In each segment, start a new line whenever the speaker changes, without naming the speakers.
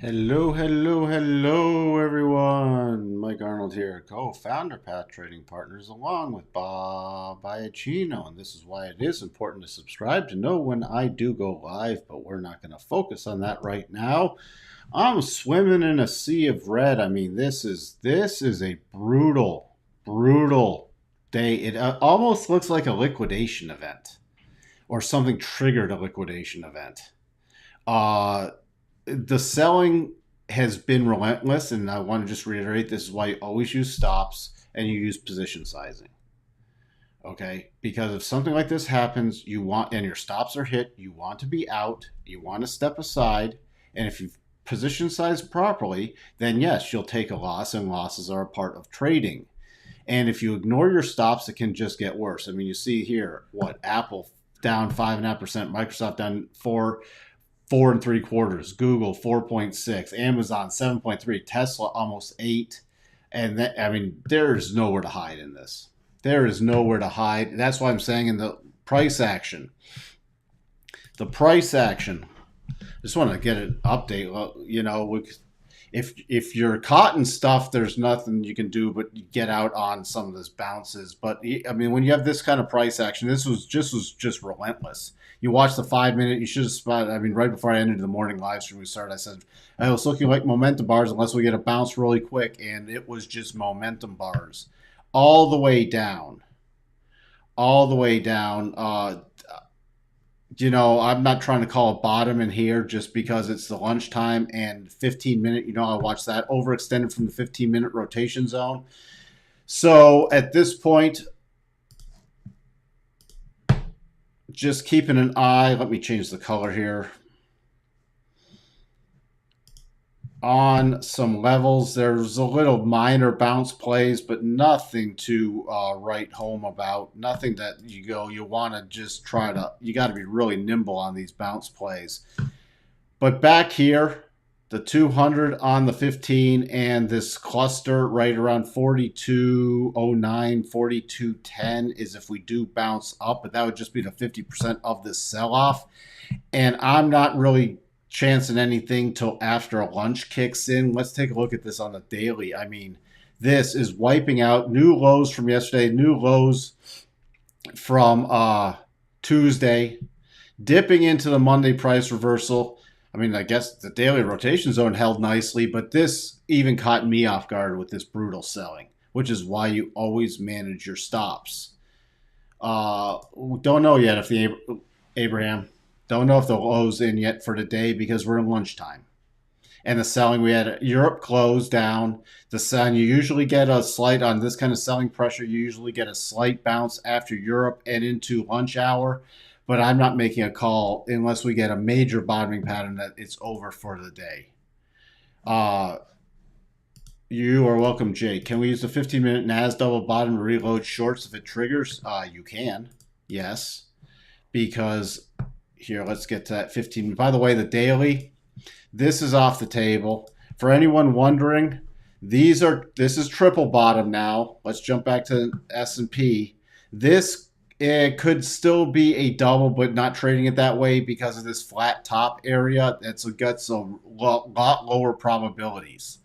Hello, hello, hello, everyone. Mike Arnold here, co-founder Path Trading Partners, along with Bob Iacchino. And this is why it is important to subscribe to know when I do go live, but we're not going to focus on that right now. I'm swimming in a sea of red. I mean, this is a brutal day. It almost looks like a liquidation event or something triggered a liquidation event. The selling has been relentless, and I want to just reiterate this is why you always use stops and you use position sizing. Okay, because if something like this happens, you want and your stops are hit, you want to be out, you want to step aside, and if you've position sized properly, then yes, you'll take a loss, and losses are a part of trading. And if you ignore your stops, it can just get worse. I mean, you see here what Apple down 5.5%, Microsoft down 4.75, Google 4.6, Amazon 7.3, Tesla almost 8. And that, I mean, there's nowhere to hide in this. There is nowhere to hide. That's why I'm saying in the price action. The price action. I just want to get an update. You know, if you're caught in stuff, there's nothing you can do but get out on some of this bounces. But I mean, when you have this kind of price action, this was just relentless. You watch the 5 minute, you should have spotted. I mean, right before I ended the morning live stream we started, I said I was looking like momentum bars unless we get a bounce really quick, and it was just momentum bars all the way down, all the way down. You know, I'm not trying to call a bottom in here just because it's the lunchtime and 15-minute. You know, I watched that overextended from the 15-minute rotation zone. So at this point, just keeping an eye. Let me change the color here. On some levels, there's a little minor bounce plays, but nothing to write home about. Nothing that you want to just try to, you got to be really nimble on these bounce plays. But back here, the 200 on the 15 and this cluster right around 42.09, 42.10 is if we do bounce up, but that would just be the 50% of this sell-off. And I'm not really chancing anything till after lunch kicks in. Let's take a look at this on the daily. I mean, this is wiping out new lows from yesterday, new lows from Tuesday, dipping into the Monday price reversal. I mean, I guess the daily rotation zone held nicely, but this even caught me off guard with this brutal selling, which is why you always manage your stops. Don't know yet if the Abraham. Don't know if the low's in yet for today because we're in lunchtime. And the selling, we had Europe close down. The selling, you usually get a slight on this kind of selling pressure. You usually get a slight bounce after Europe and into lunch hour. But I'm not making a call unless we get a major bottoming pattern that it's over for the day. You are welcome, Jay. Can we use the 15-minute NAS double bottom to reload shorts if it triggers? You can, yes, because here, let's get to that 15. By the way, the daily, this is off the table. For anyone wondering, this is triple bottom now. Let's jump back to S&P. This it could still be a double, but not trading it that way because of this flat top area. It's got some lot lower probabilities.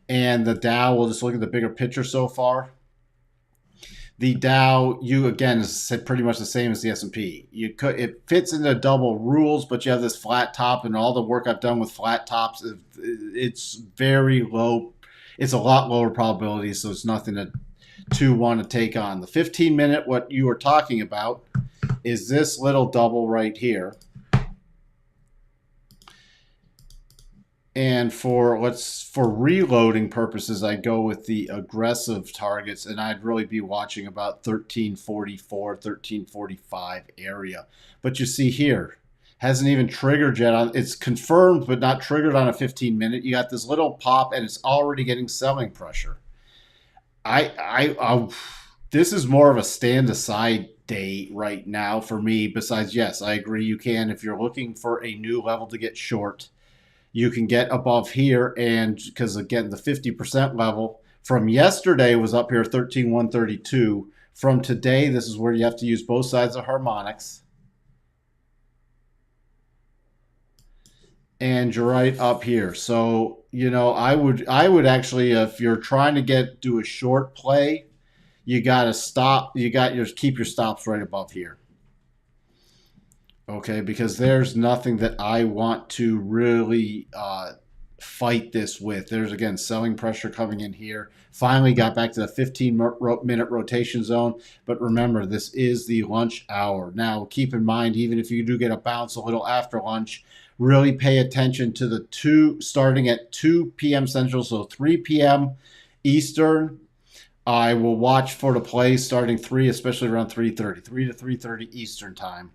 And the Dow, we'll just look at the bigger picture so far. The Dow, you again is pretty much the same as the S&P. It fits into double rules, but you have this flat top, and all the work I've done with flat tops, it's very low. It's a lot lower probability, so it's nothing to want to take on. The 15-minute, what you were talking about, is this little double right here. And for reloading purposes, I go with the aggressive targets, and I'd really be watching about 1344, 1345 area. But you see here, hasn't even triggered yet. It's confirmed, but not triggered on a 15-minute. You got this little pop, and it's already getting selling pressure. This is more of a stand aside day right now for me. Besides, yes, I agree. You can, if you're looking for a new level to get short, you can get above here, and because again the 50% level from yesterday was up here 13,132. From today, this is where you have to use both sides of harmonics. and you're right up here. So, you know, I would actually, if you're trying to do a short play, you got to stop. You got your keep your stops right above here. Okay, because there's nothing that I want to really fight this with. There's again selling pressure coming in here. Finally got back to the 15-minute rotation zone. But remember, this is the lunch hour. Now, keep in mind, even if you do get a bounce a little after lunch, really pay attention to the starting at 2 p.m. Central, so 3 p.m. Eastern. I will watch for the play starting 3, especially around 3:30, 3 to 3:30 Eastern time.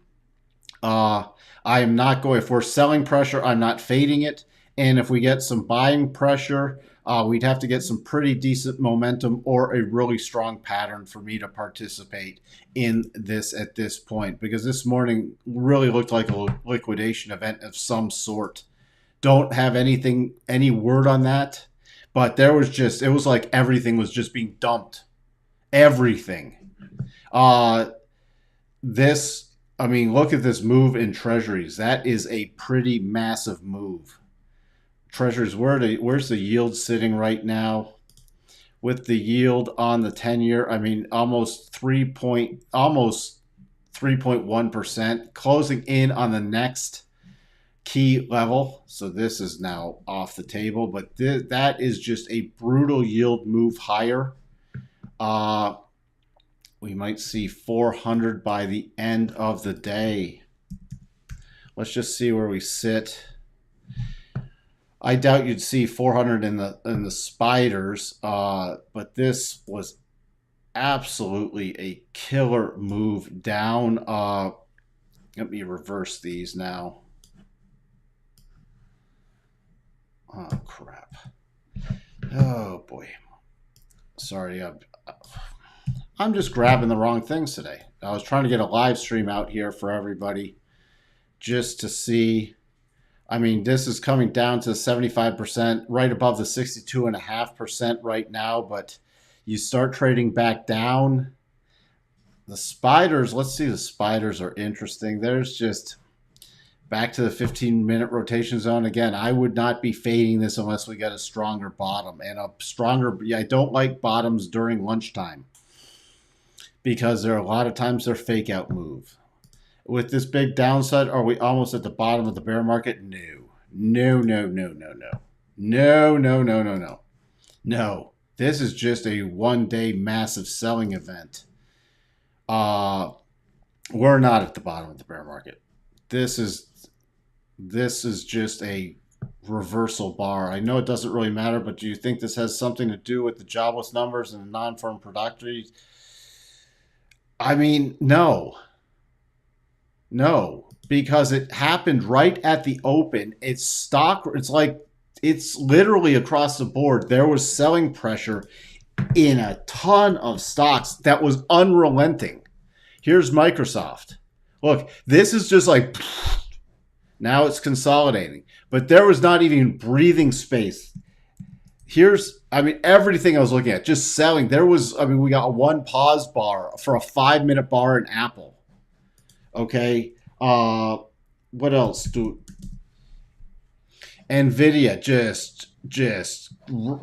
I am not going, if we're selling pressure, I'm not fading it. And if we get some buying pressure, we'd have to get some pretty decent momentum or a really strong pattern for me to participate in this at this point, because this morning really looked like a liquidation event of some sort. Don't have any word on that, but there was just, it was like everything was just being dumped. Everything. This, I mean, look at this move in treasuries. That is a pretty massive move. Treasuries, where's the yield sitting right now? With the yield on the 10-year, I mean, almost 3.1%, closing in on the next key level. So this is now off the table, but that is just a brutal yield move higher. We might see 400 by the end of the day. Let's just see where we sit. I doubt you'd see 400 in the spiders, but this was absolutely a killer move down. Let me reverse these now. Oh, crap. Oh, boy. Sorry. I'm just grabbing the wrong things today. I was trying to get a live stream out here for everybody just to see. I mean, this is coming down to 75%, right above the 62.5% right now, but you start trading back down. The spiders, let's see, the spiders are interesting. There's just back to the 15-minute rotation zone. Again, I would not be fading this unless we get a stronger bottom. And a stronger, I don't like bottoms during lunchtime, because there are a lot of times they're fake out move. With this big downside, are we almost at the bottom of the bear market? No. No, no, no, no, no. No, no, no, no, no. No. This is just a one-day massive selling event. We're not at the bottom of the bear market. This is just a reversal bar. I know it doesn't really matter, but do you think this has something to do with the jobless numbers and the non-farm productivity? I mean, no. No, because it happened right at the open. It's literally across the board. There was selling pressure in a ton of stocks that was unrelenting. Here's Microsoft. Look, this is just like, now it's consolidating. But there was not even breathing space. Everything I was looking at, just selling. We got one pause bar for a 5-minute bar in Apple. Okay. What else? Nvidia just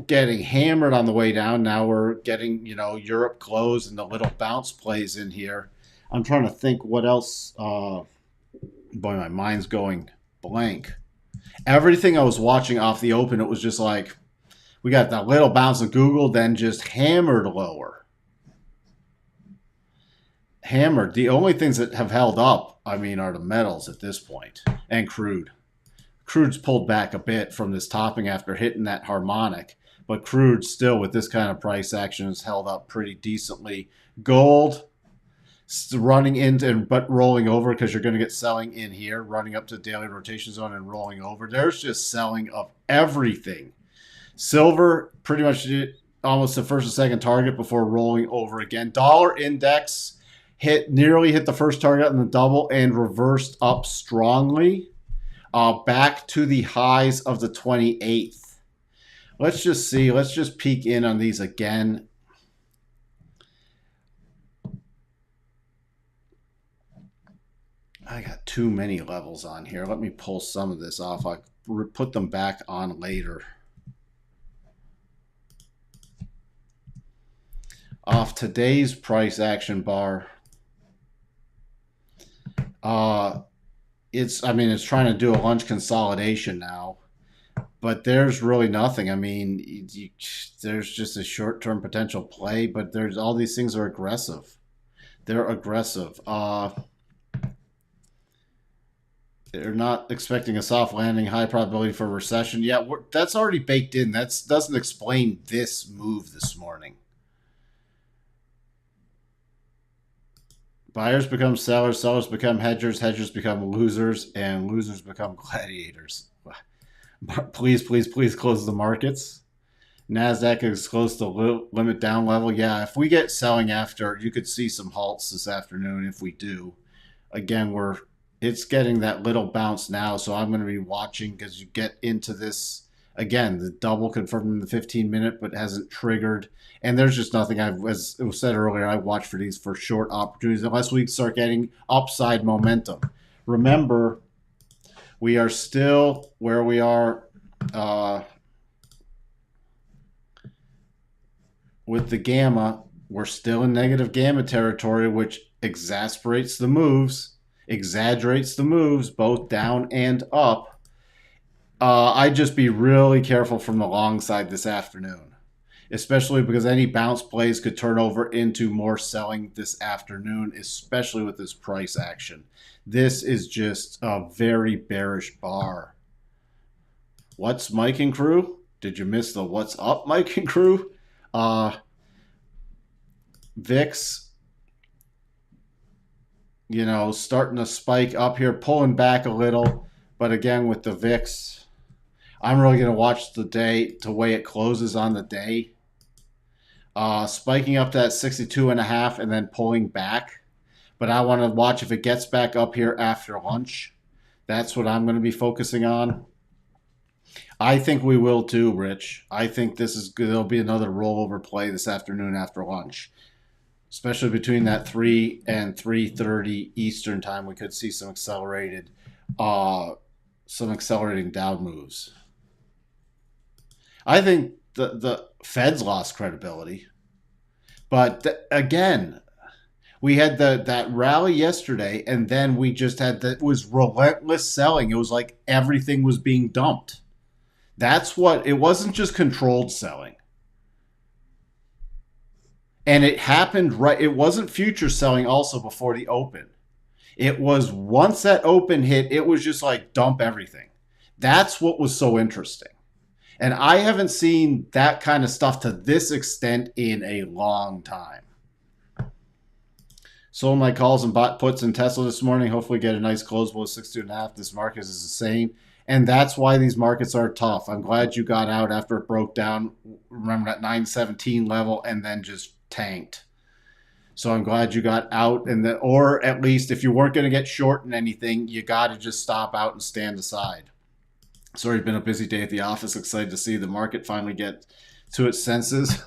getting hammered on the way down. Now we're getting, Europe closed and the little bounce plays in here. I'm trying to think what else. Boy, my mind's going blank. Everything I was watching off the open, it was just like, we got that little bounce of Google, then just hammered lower. Hammered. The only things that have held up, are the metals at this point, and crude. Crude's pulled back a bit from this topping after hitting that harmonic, but crude still, with this kind of price action, has held up pretty decently. Gold running into but rolling over, because you're going to get selling in here, running up to the daily rotation zone and rolling over. There's just selling of everything. Silver pretty much almost the first and second target before rolling over again. Dollar index nearly hit the first target on the double and reversed up strongly back to the highs of the 28th. Let's just see. Let's just peek in on these again. I got too many levels on here. Let me pull some of this off. I put them back on later. Off today's price action bar, it's trying to do a lunch consolidation now, but there's really nothing. There's just a short-term potential play, but there's all these things are aggressive. They're aggressive. They're not expecting a soft landing, high probability for recession. Yeah, that's already baked in. That doesn't explain this move this morning. Buyers become sellers, sellers become hedgers, hedgers become losers, and losers become gladiators. Please, please, please close the markets. NASDAQ is close to limit down level. Yeah, if we get selling after, you could see some halts this afternoon if we do. Again, it's getting that little bounce now, so I'm going to be watching because you get into this. Again, the double confirmed in the 15-minute, but hasn't triggered. And there's just nothing. As it was said earlier, I watch for these for short opportunities unless we start getting upside momentum. Remember, we are still where we are with the gamma. We're still in negative gamma territory, which exasperates the moves, exaggerates the moves, both down and up. I'd just be really careful from the long side this afternoon, especially because any bounce plays could turn over into more selling this afternoon, especially with this price action. This is just a very bearish bar. What's Mike and crew? Did you miss the what's up, Mike and crew? VIX, starting to spike up here, pulling back a little. But again, with the VIX, I'm really going to watch the way it closes on the day. Spiking up to that 62.5 and then pulling back. But I want to watch if it gets back up here after lunch. That's what I'm going to be focusing on. I think we will too, Rich. I think there'll be another rollover play this afternoon after lunch. Especially between that 3 and 3:30 Eastern time, we could see some accelerating down moves. I think the Fed's lost credibility. But again, we had that rally yesterday, and then we just had it was relentless selling. It was like everything was being dumped. It wasn't just controlled selling. And it happened right. It wasn't future selling also before the open. It was once that open hit, it was just like dump everything. That's what was so interesting. And I haven't seen that kind of stuff to this extent in a long time. Sold my calls and bought puts in Tesla this morning. Hopefully get a nice close below 62.5. This market is insane. And that's why these markets are tough. I'm glad you got out after it broke down. Remember that 917 level and then just tanked. So I'm glad you got out, or at least if you weren't going to get short in anything, you got to just stop out and stand aside. Sorry, it's been a busy day at the office. Excited to see the market finally get to its senses.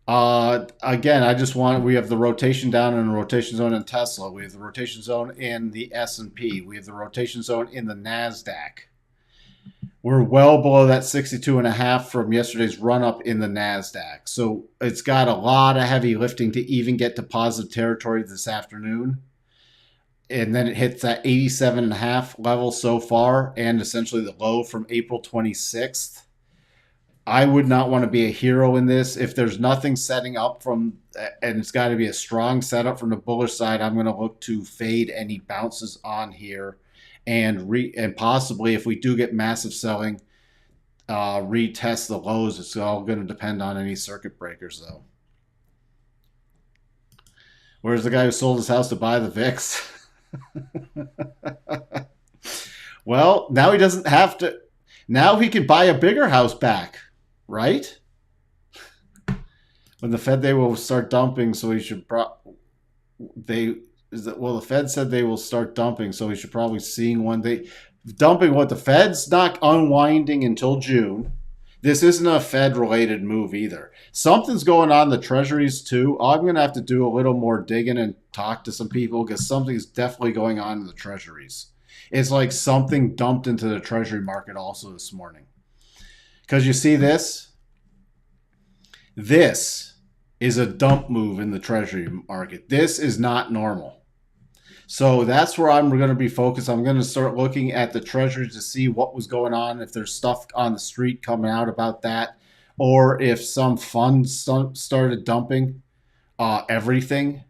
Again, we have the rotation down and the rotation zone in Tesla. We have the rotation zone in the S&P. We have the rotation zone in the NASDAQ. We're well below that 62.5 from yesterday's run-up in the NASDAQ. So it's got a lot of heavy lifting to even get to positive territory this afternoon. And then it hits that 87.5 level so far, and essentially the low from April 26th. I would not want to be a hero in this. If there's nothing setting up and it's got to be a strong setup from the bullish side, I'm going to look to fade any bounces on here. And possibly, if we do get massive selling, retest the lows. It's all going to depend on any circuit breakers, though. Where's the guy who sold his house to buy the VIX? Well, now he doesn't have to. Now he can buy a bigger house back, right? When the Fed, they will start dumping, so he should the Fed said they will start dumping, so we should probably seeing one day dumping. What, the Fed's not unwinding until June. This isn't a Fed related move either. Something's going on in the treasuries too. I'm going to have to do a little more digging and talk to some people because something's definitely going on in the treasuries. It's like something dumped into the treasury market also this morning. Because you see this? This is a dump move in the treasury market. This is not normal. So that's where I'm going to be focused. I'm going to start looking at the treasuries to see what was going on, if there's stuff on the street coming out about that, or if some funds started dumping everything,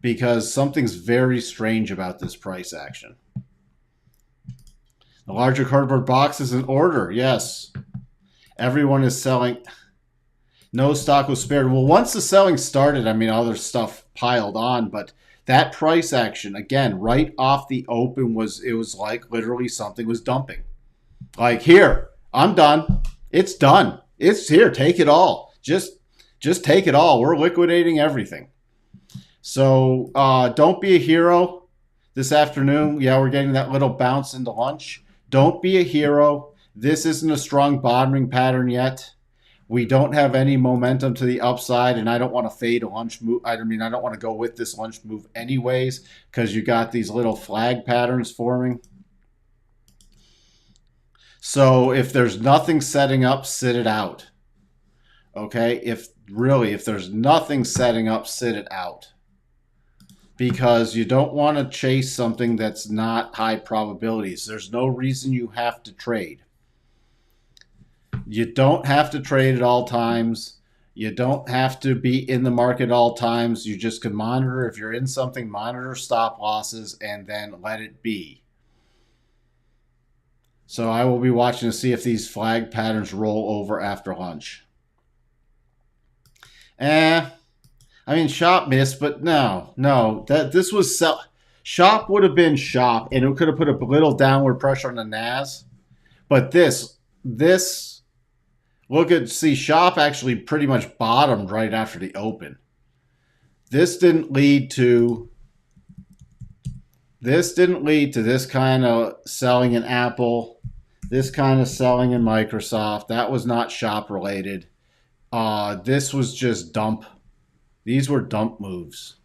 because something's very strange about this price action. The larger cardboard box is in order. Yes. Everyone is selling. No stock was spared. Well, once the selling started, I mean, other stuff piled on, but that price action, again, right off the open, it was like literally something was dumping. Like, here, I'm done. It's done. It's here. Take it all. Just take it all. We're liquidating everything. So don't be a hero this afternoon. Yeah, we're getting that little bounce into lunch. Don't be a hero. This isn't a strong bottoming pattern yet. We don't have any momentum to the upside, and I don't want to fade a lunch move. I don't want to go with this lunch move anyways, because you got these little flag patterns forming. So if there's nothing setting up, sit it out. Okay? If there's nothing setting up, sit it out. Because you don't want to chase something that's not high probabilities. There's no reason you have to trade. You don't have to trade at all times. You don't have to be in the market at all times. You just can monitor. If you're in something, monitor stop losses and then let it be. So I will be watching to see if these flag patterns roll over after lunch. I mean, shop missed, but no. This was shop would have been shop, and it could have put a little downward pressure on the NAS. But this see, shop actually pretty much bottomed right after the open. This didn't lead to this kind of selling in Apple, this kind of selling in Microsoft. That was not shop related. This was just dump. These were dump moves.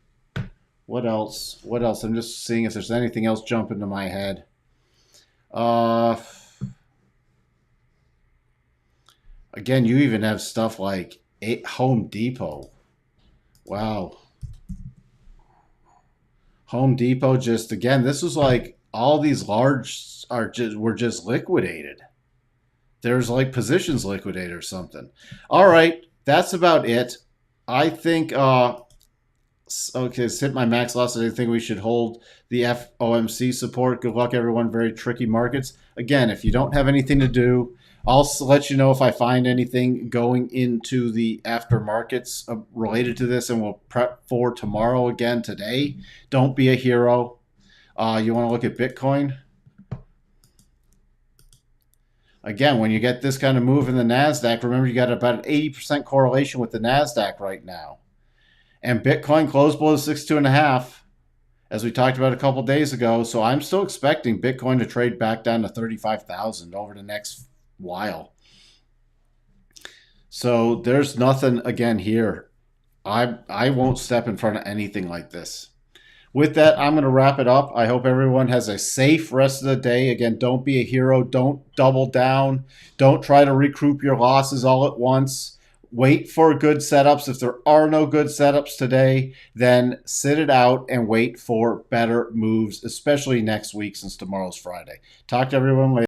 What else? I'm just seeing if there's anything else jumping to my head. Again, you even have stuff like Home Depot. Wow. Home Depot just, again, this was like all these large were just liquidated. There's like positions liquidated or something. All right, that's about it. I think, okay, it's hit my max loss. I think we should hold the FOMC support. Good luck, everyone. Very tricky markets. Again, if you don't have anything to do, I'll let you know if I find anything going into the after markets related to this, and we'll prep for tomorrow again today. Don't be a hero. You want to look at Bitcoin? Again, when you get this kind of move in the NASDAQ, remember you got about an 80% correlation with the NASDAQ right now. And Bitcoin closed below 62.5, as we talked about a couple days ago. So I'm still expecting Bitcoin to trade back down to 35,000 over the next while. So there's nothing, again, here. I won't step in front of anything like this. With that, I'm going to wrap it up. I hope everyone has a safe rest of the day. Again, don't be a hero. Don't double down. Don't try to recoup your losses all at once. Wait for good setups. If there are no good setups today, then sit it out and wait for better moves, especially next week since tomorrow's Friday. Talk to everyone later.